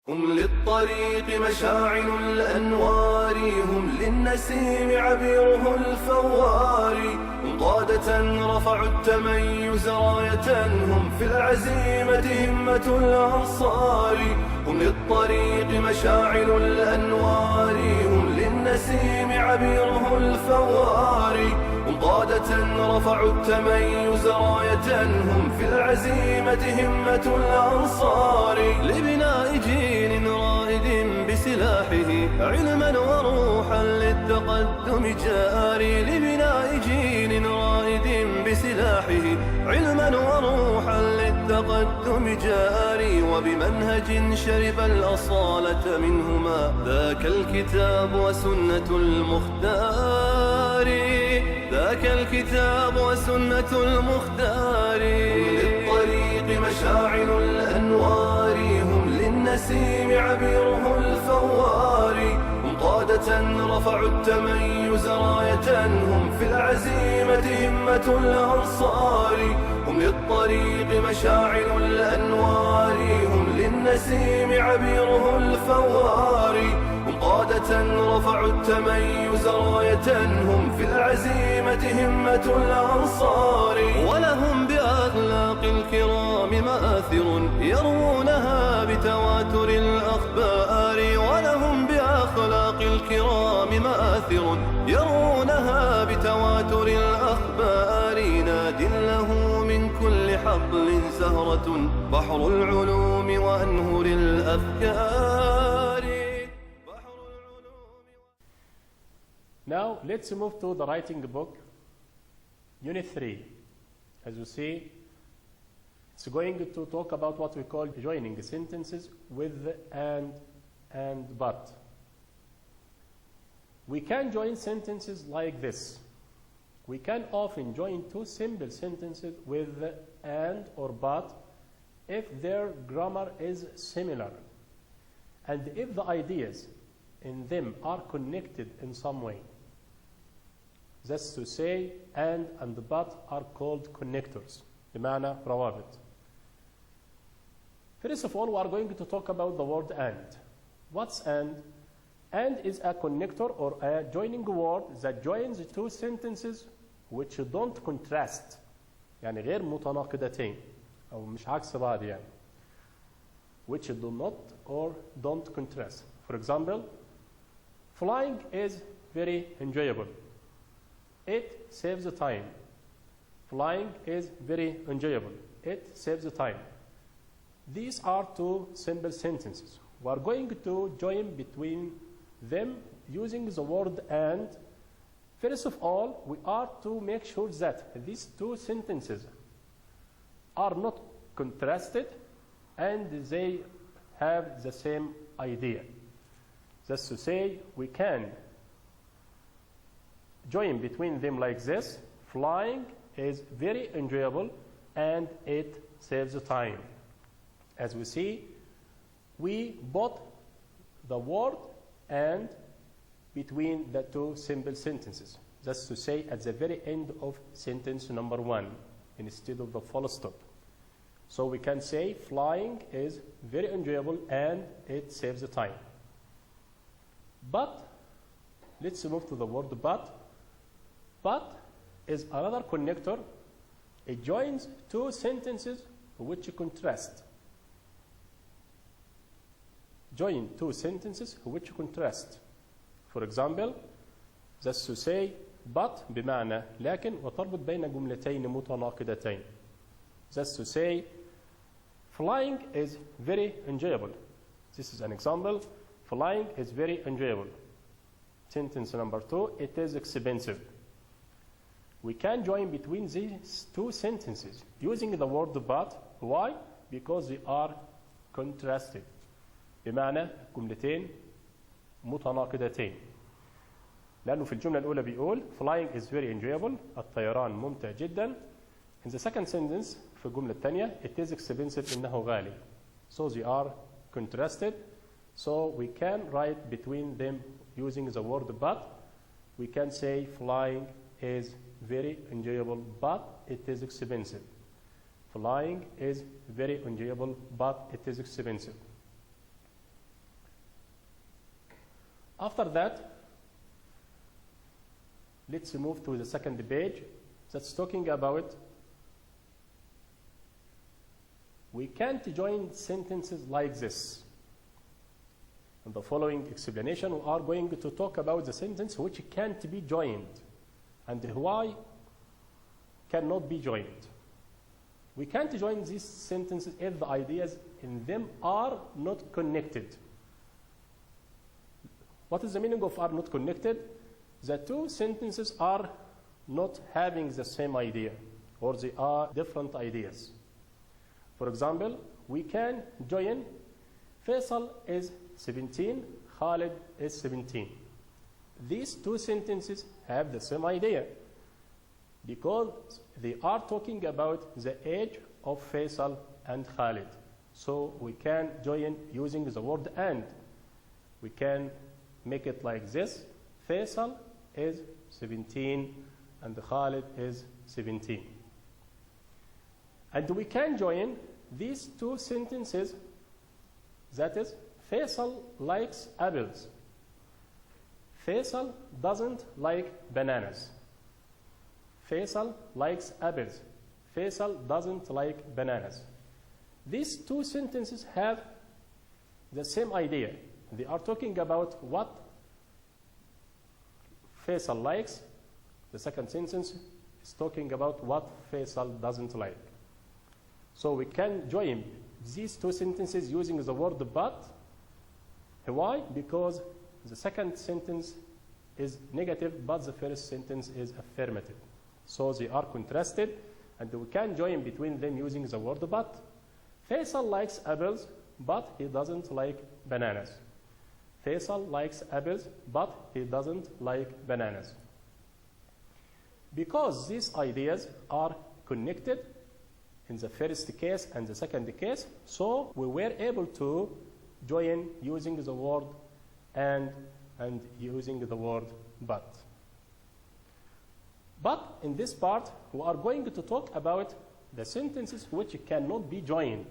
هم للطريق مشاعل الأنوار، هم للنسيم عبيره الفوار، هم قادة رفعوا التميز راية، هم في العزيمة همة الأنصار. هم للطريق مشاعل الأنوار، هم للنسيم عبيره الفوار، هم قادة رفعوا التميز راية، هم في العزيمة همة الأنصار. لبناء جيل رائد بسلاحه علما وروحا للتقدم جاري، لبناء جيل رائد بسلاحه علما وروحا للتقدم جاري، وبمنهج شرب الأصالة منهما ذاك الكتاب وسنة المختار، ذاك الكتاب وسنة المختار. هم للطريق مشاعل الأنوار، هم للنسيم عبيره الفوار، هم قادة رفعوا التميز راية، هم في العزيمة همة الأنصار. هم للطريق مشاعل الأنوار، هم للنسيم عبيره الفوار، هم قادة رفعوا التميز راية، هم في العزيمة همة الأنصار. ولهم بأخلاق الكرام مآثر يروونها بتواتر الأخبار، ولهم بأخلاق الكرام مآثر يروونها بتواتر الأخبار. ناد له من كل حقل زهرة بحر العلوم وأنهر الأفكار. Now let's move to the writing book, Unit 3. As you see, it's going to talk about what we call joining sentences with and but. We can join sentences like this. We can often join two simple sentences with and or but if their grammar is similar and if the ideas in them are connected in some way. That's to say, and but are called connectors, بمعنى روابط. First of all, we are going to talk about the word and. What's and? And is a connector or a joining word that joins two sentences which don't contrast. يعني غير متناقضتين أو مش عكس بعض يعني. Which do not or don't contrast. For example, flying is very enjoyable. It saves the time. Flying is very enjoyable. It saves the time. These are two simple sentences. We are going to join between them using the word and. First of all, we are to make sure that these two sentences are not contrasted and they have the same idea. That's to say, we can join between them like this. Flying is very enjoyable and it saves the time. As we see, we put the word and between the two simple sentences. That's to say, at the very end of sentence number 1 instead of the full stop. So we can say flying is very enjoyable and it saves the time. But let's move to the word but. But is another connector. It joins two sentences which contrast. Join two sentences which contrast. For example, that's to say, but بمعنى لكن وتربط بين جملتين متناقضتين. That's to say, flying is very enjoyable. This is an example. Flying is very enjoyable. Sentence number 2, it is expensive. We can join between these two sentences using the word but. Why? Because they are contrasted. بمعنى جملتين متناقضتين. لأنه في الجملة الأولى بيقول flying is very enjoyable. الطيران ممتع جدا. In the second sentence في الجملة الثانية it is expensive. إنه غالي. So they are contrasted. So we can write between them using the word but. We can say flying is very enjoyable but it is expensive. Flying is very enjoyable but it is expensive. After that, let's move to the second page that's talking about we can't join sentences like this. In the following explanation, we are going to talk about the sentence which can't be joined and why cannot be joined. We can't join these sentences if the ideas in them are not connected. What is the meaning of are not connected? The two sentences are not having the same idea, or they are different ideas. For example, we can join Faisal is 17, Khalid is 17. These two sentences have the same idea because they are talking about the age of Faisal and Khalid. So we can join using the word and. We can make it like this. Faisal is 17 and Khalid is 17. And we can join these two sentences, that is, Faisal likes apples. Faisal doesn't like bananas. Faisal likes apples. Faisal doesn't like bananas. These two sentences have the same idea. They are talking about what Faisal likes. The second sentence is talking about what Faisal doesn't like. So we can join these two sentences using the word but. Why? Because the second sentence is negative, but the first sentence is affirmative. So they are contrasted, and we can join between them using the word but. Faisal likes apples, but he doesn't like bananas. Faisal likes apples, but he doesn't like bananas. Because these ideas are connected in the first case and the second case, so we were able to join using the word and using the word but. But in this part, we are going to talk about the sentences which cannot be joined.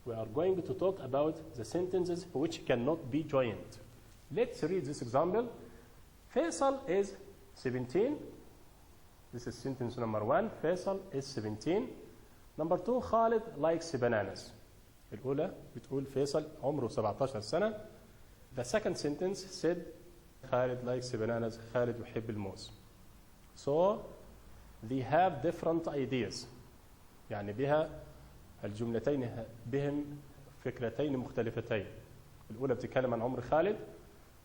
We are going to talk about the sentences which cannot be joined. Let's read this example. Faisal is 17. This is sentence number 1. Faisal is 17. Number 2, Khalid likes bananas. الأولى بتقول فيصل عمره 17 سنة. The second sentence said Khalid likes bananas. Khalid يحب الموز. So they have different ideas. يعني بها الجملتين بهم فكرتين مختلفتين. الأولى بتتكلم عن عمر خالد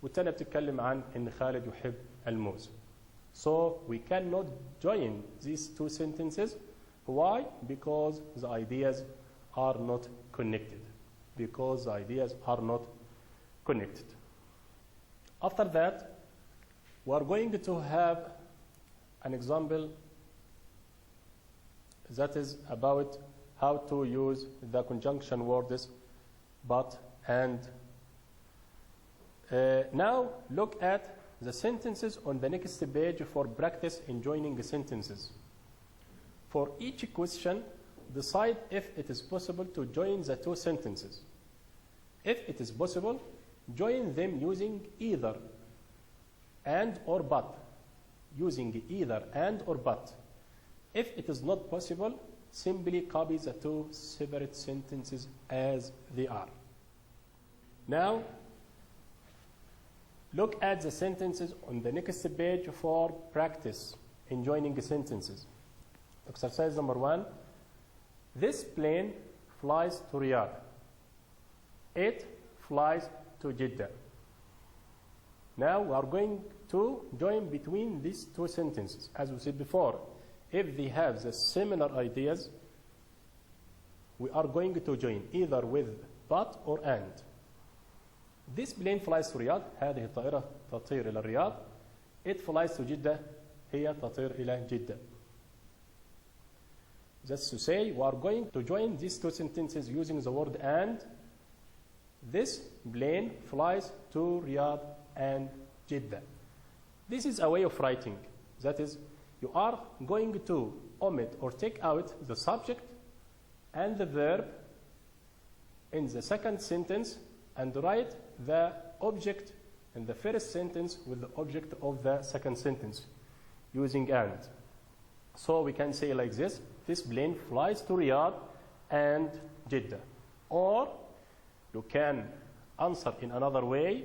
والثانية بتتكلم عن إن خالد يحب الموز. So we cannot join these two sentences. Why? Because the ideas are not connected. Because the ideas are not connected. After that, we are going to have an example that is about how to use the conjunction words but and. Now look at the sentences on the next page for practice in joining sentences. For each question, decide if it is possible to join the two sentences. If it is possible, join them using either and or but. Using either and or but. If it is not possible, simply copy the two separate sentences as they are. Now, look at the sentences on the next page for practice in joining sentences. Exercise number 1. This plane flies to Riyadh. It flies to Jeddah. Now we are going to join between these two sentences. As we said before, if they have the similar ideas, we are going to join either with but or and. This plane flies to Riyadh. هذه الطائرة تطير إلى الرياض. It flies to Jeddah. هي تطير إلى جدة. That's to say, we are going to join these two sentences using the word and. This plane flies to Riyadh and Jeddah. This is a way of writing. That is, you are going to omit or take out the subject and the verb in the second sentence and write the object in the first sentence with the object of the second sentence using and. So we can say like this: this plane flies to Riyadh and Jeddah. Or you can answer in another way,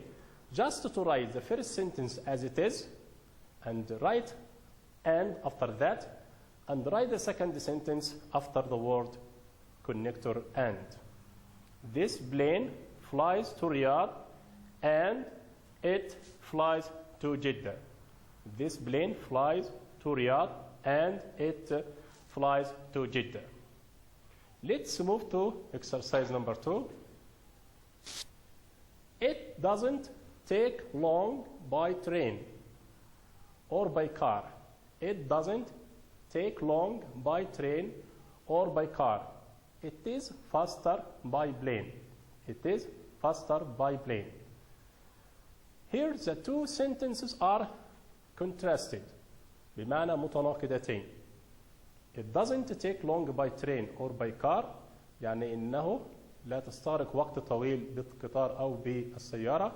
just to write the first sentence as it is and write and after that, and write the second sentence after the word connector and. This plane flies to Riyadh and it flies to Jeddah. This plane flies to Riyadh and it flies to Jeddah. Let's move to exercise number 2. It doesn't take long by train or by car. It doesn't take long by train or by car. It is faster by plane. It is faster by plane. Here the two sentences are contrasted, بمعنى متناقضتين. It doesn't take long by train or by car، يعني إنه لا تستغرق وقت طويل بالقطار أو بالسيارة.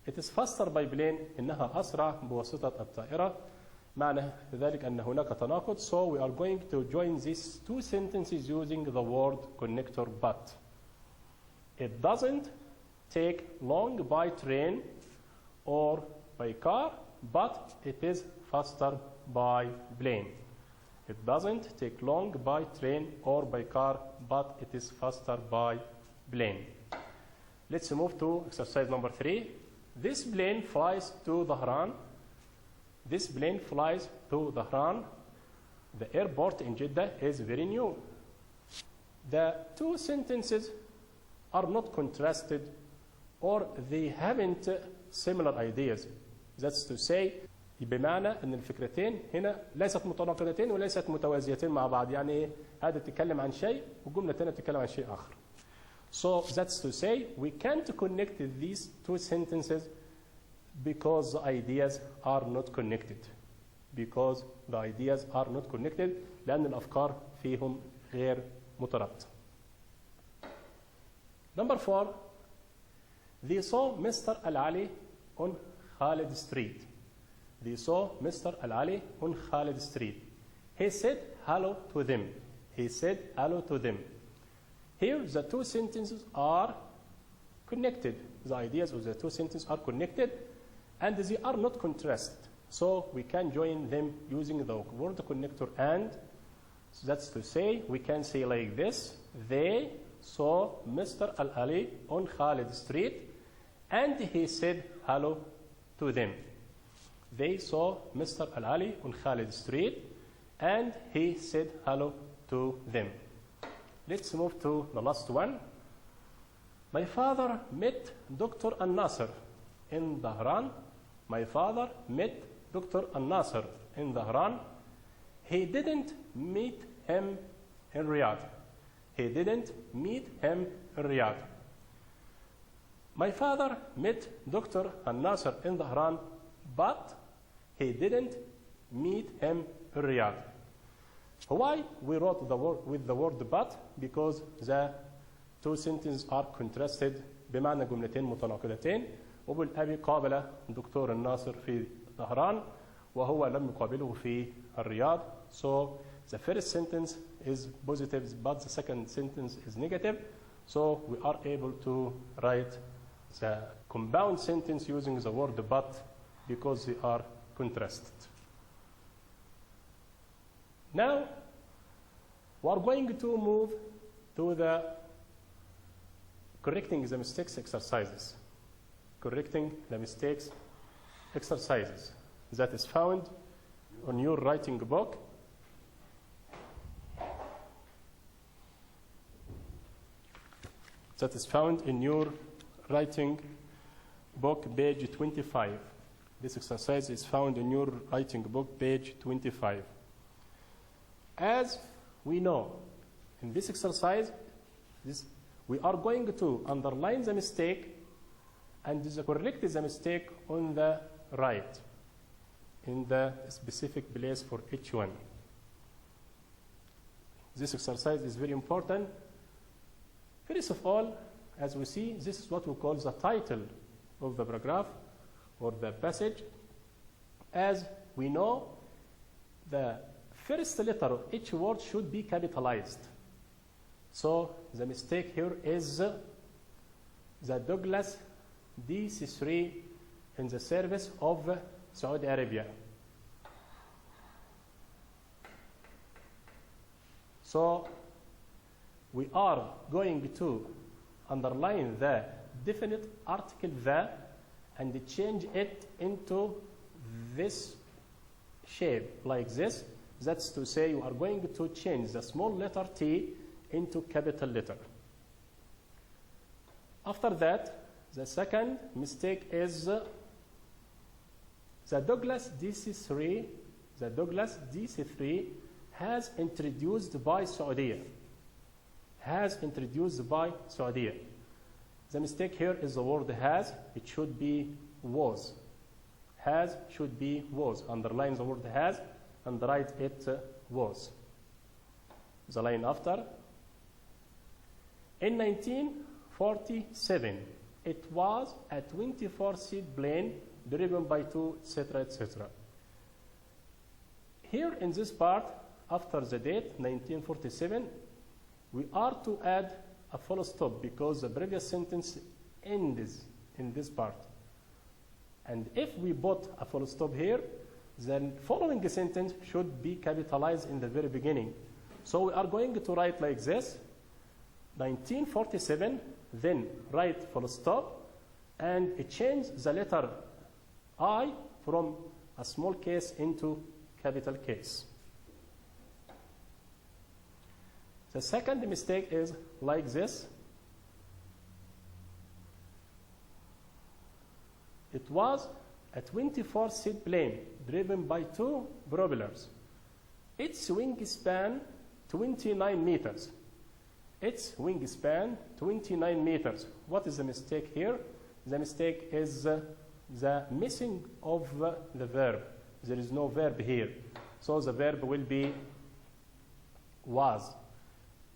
It is faster by plane، إنها أسرع بواسطة الطائرة. معنى ذلك أن هناك تناقض. So we are going to join these two sentences using the word connector but. It doesn't take long by train or by car, but it is faster by plane. It doesn't take long by train or by car, but it is faster by plane. Let's move to exercise number 3. This plane flies to Dhahran. This plane flies to Dhahran. The airport in Jeddah is very new. The two sentences are not contrasted or they haven't similar ideas. That's to say بمعنى أن الفكرتين هنا ليست متناقضتين وليست متوازيتين مع بعض. يعني هذا تتكلم عن شيء والجملة الثانية تتكلم عن شيء آخر. So that's to say we can't connect these two sentences because the ideas are not connected. Because the ideas are not connected لأن الأفكار فيهم غير مترابطة. Number 4. They saw Mr. Al-Ali on Khalid Street. They saw Mr. Al-Ali on Khalid Street. He said hello to them. He said hello to them. Here the two sentences are connected. The ideas of the two sentences are connected and they are not contrasted. So we can join them using the word connector and. So that's to say we can say like this: they saw Mr. Al-Ali on Khalid Street and he said hello to them. They saw Mr. Al-Ali on Khalid Street and he said hello to them. Let's move to the last one. My father met Dr. Al-Nasser in Dhahran. My father met Dr. Al-Nasser in Dhahran. He didn't meet him in Riyadh. He didn't meet him in Riyadh. My father met Dr. Al-Nasser in Dhahran, but he didn't meet him in Riyadh. Why we wrote the word with the word but? Because the two sentences are contrasted بمعنى جملتين متناقضتين. وبالأبي قابل دكتور الناصر في طهران وهو لم يقابله في الرياض. So the first sentence is positive but the second sentence is negative. So we are able to write the compound sentence using the word but because they are contrasted. Now we are going to move to the correcting the mistakes exercises. Correcting the mistakes exercises that is found on your writing book. That is found in your writing book, page 25. This exercise is found in your writing book, page 25. As we know, in this exercise, we are going to underline the mistake and correct the mistake on the right, in the specific place for each one. This exercise is very important. First of all, as we see, this is what we call the title of the paragraph. or the passage. As we know, the first letter of each word should be capitalized. So the mistake here is the Douglas DC-3 in the service of Saudi Arabia. So we are going to underline the definite article the and change it into this shape like this. That's to say you are going to change the small letter T into capital letter. After that, the second mistake is the Douglas DC-3. The Douglas DC-3 has introduced by Saudi. Has introduced by Saudi. The mistake here is the word has. It should be was. Has should be was. Underline the word has and write it was. The line after. In 1947, it was a 24-seat plane driven by two, etc., etc. Here in this part, after the date 1947, we are to add a full stop because the previous sentence ends in this part. And if we put a full stop here, then following sentence should be capitalized in the very beginning. So we are going to write like this, 1947, then write full stop, and change the letter I from a small case into capital case. The second mistake is like this. It was a 24-seat plane driven by two propellers. Its wingspan 29 meters. Its wingspan 29 meters. What is the mistake here? The mistake is the missing of the verb. There is no verb here. So the verb will be was.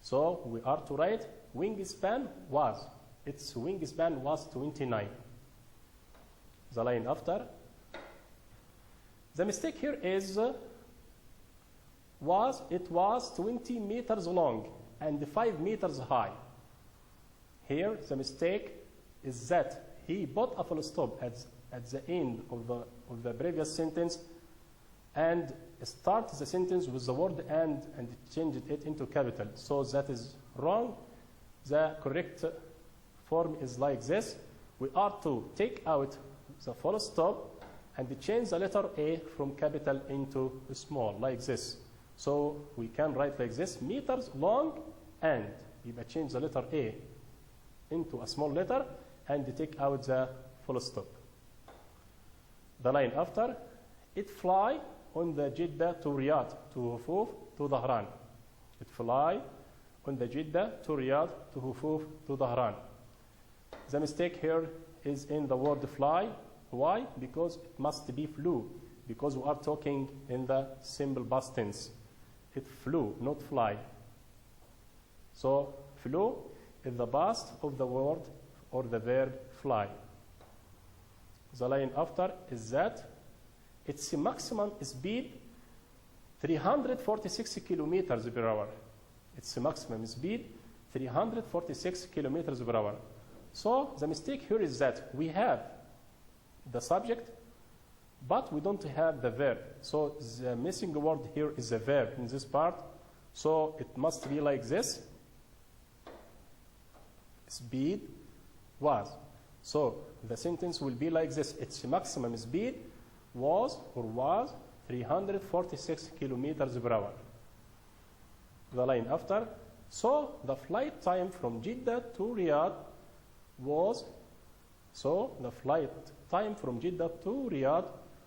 So we are to write wingspan was. Its wingspan was 29. The line after. The mistake here is was. It was 20 meters long and 5 meters high. Here the mistake is that he put a full stop at the end of the previous sentence and start the sentence with the word and changed it into capital. So that is wrong. The correct form is like this. We are to take out the full stop and change the letter A from capital into small, like this. So we can write like this, meters long, and you change the letter A into a small letter and take out the full stop. The line after, it fly on the Jeddah to Riyadh, to Hufuf, to Dhahran. It fly on the Jeddah to Riyadh, to Hufuf, to Dhahran. The mistake here is in the word fly. Why? Because it must be flew, because we are talking in the simple past tense. It flew, not fly. So flew is the past of the word or the verb fly. The line after is that its maximum speed 346 kilometers per hour. Its maximum speed 346 kilometers per hour. So the mistake here is that we have the subject, but we don't have the verb. So the missing word here is the verb in this part. So it must be like this. Speed was. So the sentence will be like this. Its maximum speed was 346 kilometers per hour. The line after. So the flight time from Jeddah to Riyadh was. So the flight time from Jeddah to Riyadh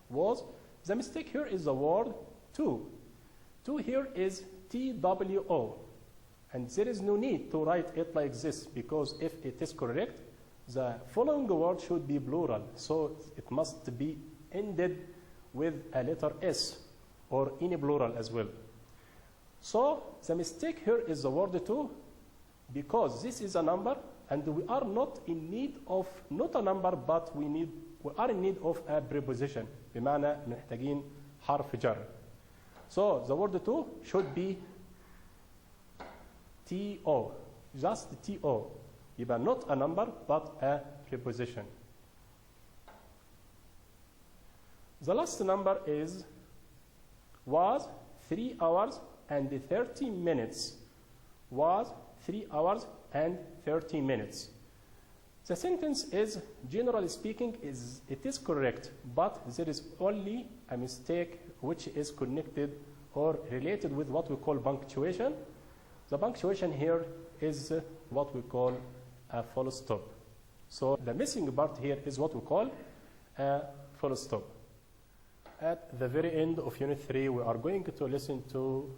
was. The mistake here is the word to. To here is TWO. And there is no need to write it like this, because if it is correct, the following word should be plural. So it must be ended with a letter S or any plural as well. So the mistake here is the word to, because this is a number and we are not in need of not a number, but we need we are in need of a preposition. بمعنى محتاجين حرف جر. So the word to should be to, just to. يبقى not a number but a preposition. The last number was 3 hours and 30 minutes. Was 3 hours and 30 minutes. The sentence is, generally speaking, it is correct, but there is only a mistake which is connected or related with what we call punctuation. The punctuation here is what we call a full stop. So the missing part here is what we call a full stop. At the very end of Unit 3, we are going to listen to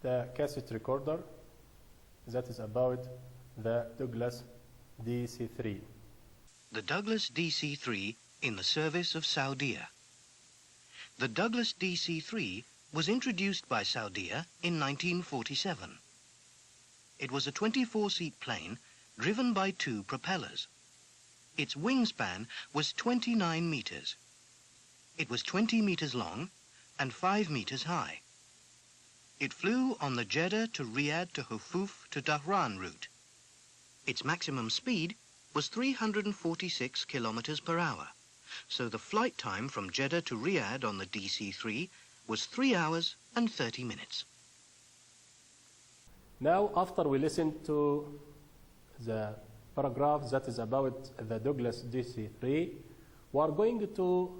the cassette recorder that is about the Douglas DC-3. The Douglas DC-3 in the service of Saudia. The Douglas DC-3 was introduced by Saudia in 1947. It was a 24-seat plane driven by 2 propellers. Its wingspan was 29 meters. It was 20 meters long and 5 meters high. It flew on the Jeddah to Riyadh to Hufuf to Dhahran route. Its maximum speed was 346 kilometers per hour, so the flight time from Jeddah to Riyadh on the DC-3 was 3 hours and 30 minutes. Now, after we listen to the paragraph that is about the Douglas DC-3, we are going to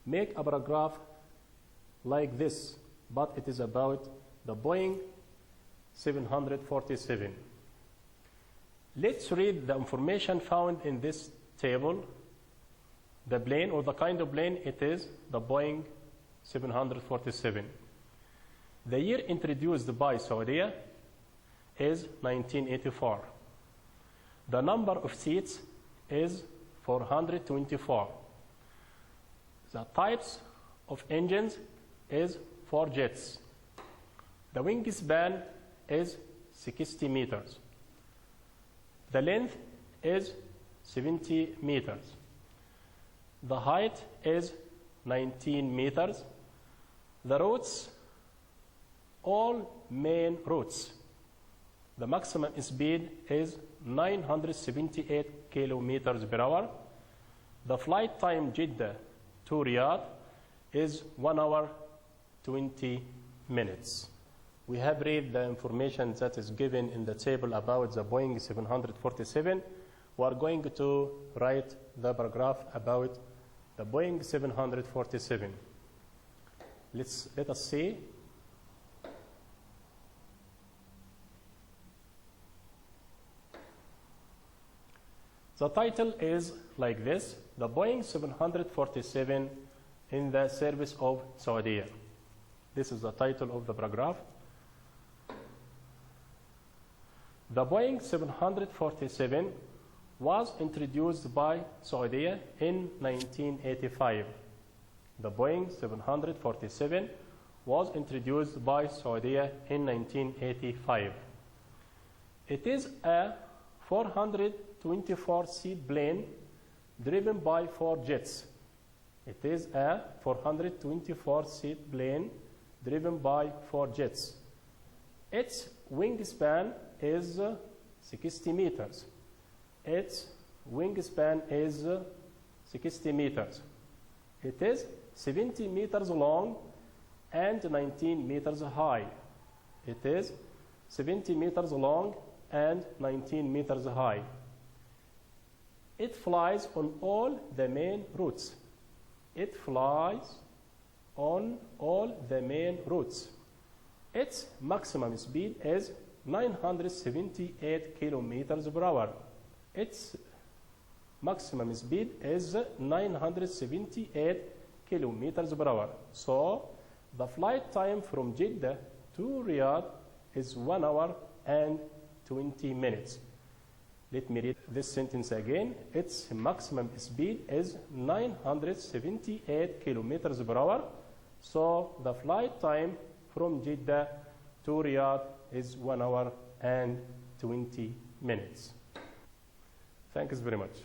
make a paragraph like this, but it is about the Boeing 747. Let's read the information found in this table. The plane, or the kind of plane, it is the Boeing 747. The year introduced by Saudi is 1984. The number of seats is 424. The types of engines is 4 jets. The wingspan is 60 meters. The length is 70 meters. The height is 19 meters. The routes, all main routes. The maximum speed is 978 kilometers per hour. The flight time Jeddah to Riyadh is 1 hour 20 minutes. We have read the information that is given in the table about the Boeing 747. We are going to write the paragraph about the Boeing 747. Let us see. The title is like this: the Boeing 747 in the service of Saudi. This is the title of the paragraph. The Boeing 747 was introduced by Saudi in 1985. The Boeing 747 was introduced by Saudi in 1985. It is a 424-seat plane driven by 4 jets. It is a 424-seat plane driven by 4 jets. Its wingspan is 60 meters. Its wingspan is 60 meters. It is 70 meters long and 19 meters high. It is 70 meters long and 19 meters high. It flies on all the main routes. It flies on all the main routes. Its maximum speed is 978 kilometers per hour. Its maximum speed is 978 kilometers per hour. So the flight time from Jeddah to Riyadh is 1 hour and 20 minutes. Let me read this sentence again. Its maximum speed is 978 kilometers per hour. So the flight time from Jeddah to Riyadh is 1 hour and 20 minutes. Thanks very much.